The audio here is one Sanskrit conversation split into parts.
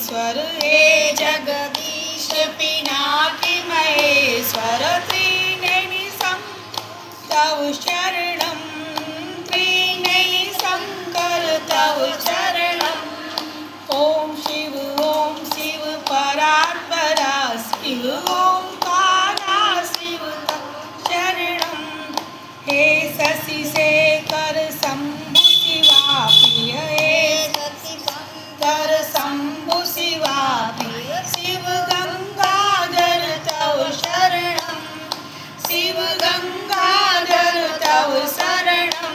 परमेश्वर हे जगदीश पिनाकी महेश्वर त्रिनेनि तव शरणं त्रिनेनि शंकर तव शरणं ओम शिव परात्परा शिव ओंकारा शिव तव शरणं हे शशि शेखर शंभु शिवा प्रिय हे शशिशंकर शंभु शिवा प्रिय शिव गंगाधर तव शरणं शिव गंगाधर तव शरणं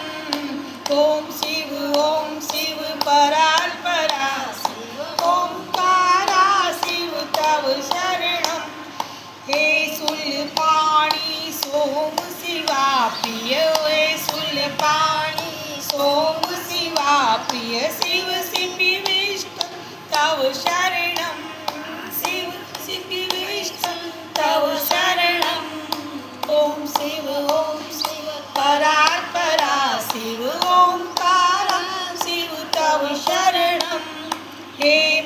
ओम शिव परात्परा शिव ओंकारा शिव तव शरणं हे शूलपाणि सोम शिवा प्रिय हे शूलपाणि सोम शिवा प्रिय शिव शिपि विष्णु तव शरणं शिव शिपि विष्णु तव शरणं ओम शिव परात्परा शिव ओंकारा शिव तव शरणं हे